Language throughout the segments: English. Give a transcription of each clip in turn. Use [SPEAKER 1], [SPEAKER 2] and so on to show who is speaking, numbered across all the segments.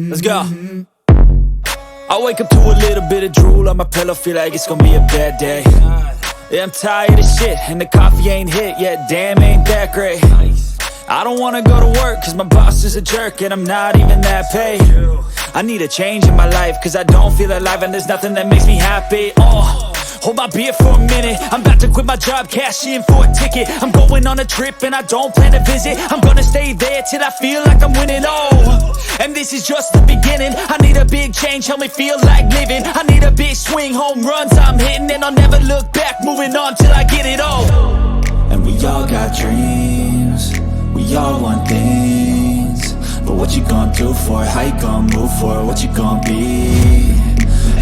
[SPEAKER 1] Let's go. I wake up to a little bit of drool on my pillow, feel like it's gonna be a bad day. Yeah, I'm tired of shit, and the coffee ain't hit yet, damn, ain't that great. I don't wanna go to work, cause my boss is a jerk, and I'm not even that paid. I need a change in my life, cause I don't feel alive, and there's nothing that makes me happy. Hold my beer for a minute, I'm about to quit my job, cash in for a ticket. I'm going on a trip and I don't plan to visit. I'm gonna stay there till I feel like I'm winning, and this is just the beginning. I need a big change, help me feel like living. I need a big swing, home runs I'm hitting, and I'll never look back, moving on till I get it all. And we all got dreams, we all want things, but what you gonna do for it? How you gonna move for it? What you gonna be?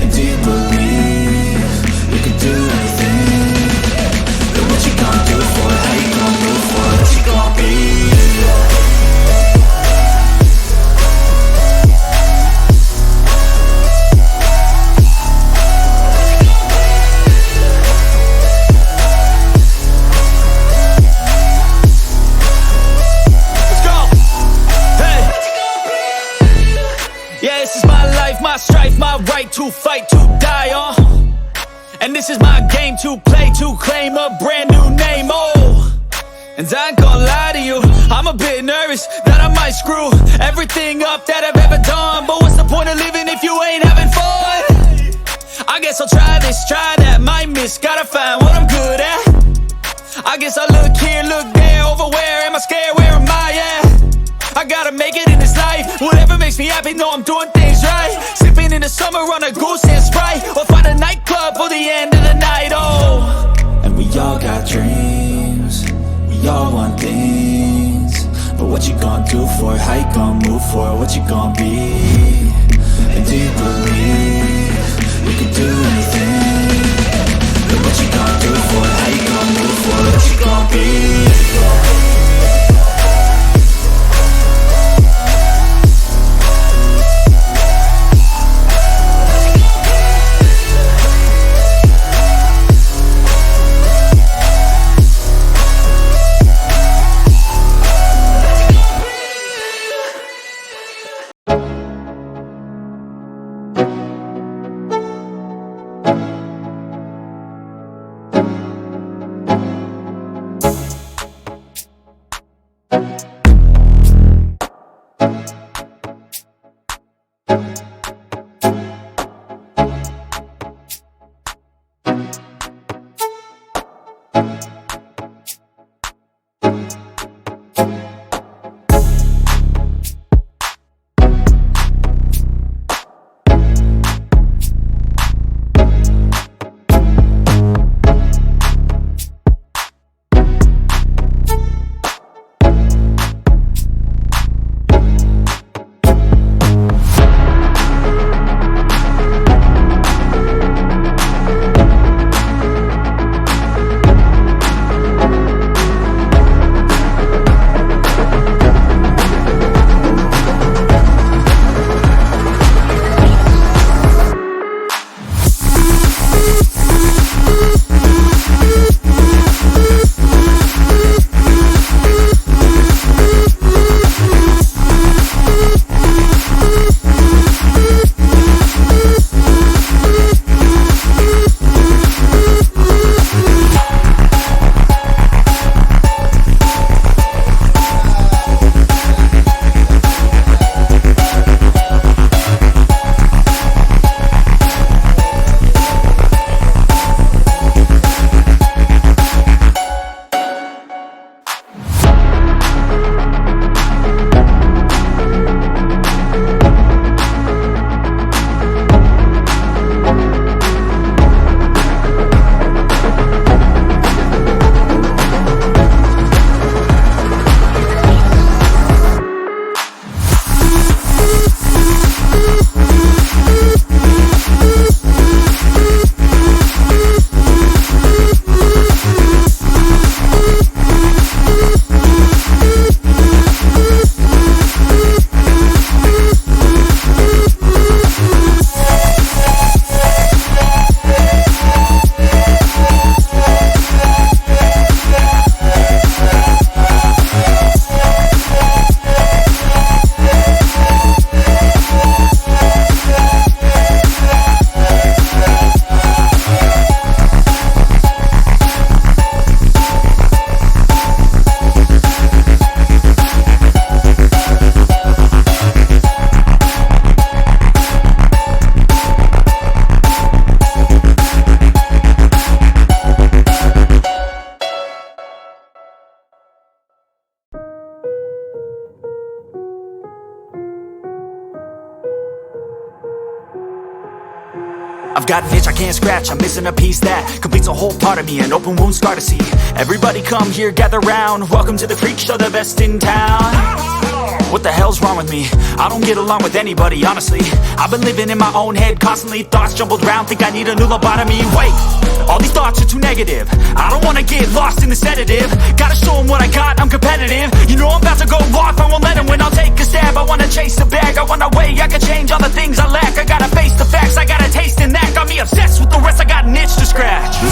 [SPEAKER 1] And do you believe you can do anything? But what you gonna do for it? How you gonna move for it? What you gonna be? My strife, my right to fight, to die on. And this is my game to play, to claim a brand new name, And I ain't gonna lie to you, I'm a bit nervous that I might screw everything up that I've ever done. But what's the point of living if you ain't having fun? I guess I'll try this, try that, might miss, gotta find what I'm good at. I guess I look here, look there, over where am I scared, where am I at? I gotta make it in this life, whatever makes me happy, know I'm doing things right. Sipping in the summer on a goose and Sprite, or find a nightclub for the end of the night, And we all got dreams, we all want things, but what you gonna do for it? How you gonna move for it? What you gonna be? And do you believe you can do anything? But what you gonna do for it? How you gonna move for it? What you gonna be? I've got an itch I can't scratch, I'm missing a piece that completes a whole part of me, an open wound scar to see. Everybody come here, gather round, welcome to the freak show, the best in town. What the hell's wrong with me? I don't get along with anybody, honestly. I've been living in my own head constantly, thoughts jumbled round, think I need a new lobotomy. Wait, all these thoughts are too negative, I don't wanna get lost in the sedative. Gotta show them what I got, I'm competitive. You know I'm about to go off, I won't let them win, I'll take a stab. I wanna chase the bag, I wanna weigh, I can change all the things I lack. I gotta face the facts, I got a taste in that. Got me obsessed with the rest, I got an itch to scratch. I'll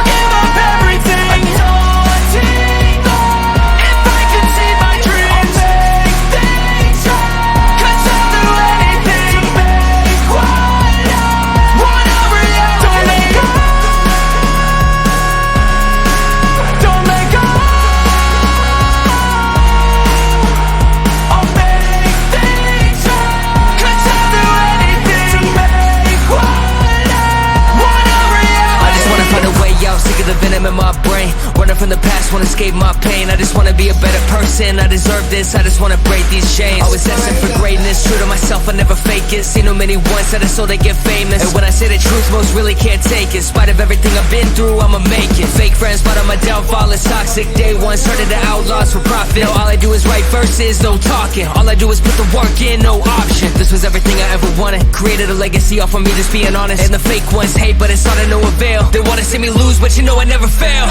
[SPEAKER 1] give up everything, a daunting goal. If I could see my dreams, I'll make things right. 'Cause I'll do anything to make what I want a reality. Don't let go, don't let go. I'll make things right. 'Cause I'll do anything to make what I want a reality.
[SPEAKER 2] I just wanna find a way out, sick of the venom in my brain. Running from the past, wanna escape my pain. I just wanna be a better person, I deserve this, I just wanna break these chains. Always asking for greatness, true to myself, I never fake it. Seen too many ones that are so they get famous. And when I say the truth, most really can't take it. In spite of everything I've been through, I'ma make it. Fake friends, but on my downfall is toxic. Day one, started the outlaws for profit. Now all I do is write verses, no talking. All I do is put the work in, no option. This was everything I ever wanted, created a legacy off of me just being honest. And the fake ones hate, but it's all to no avail. They wanna see me lose, but you know I never fail.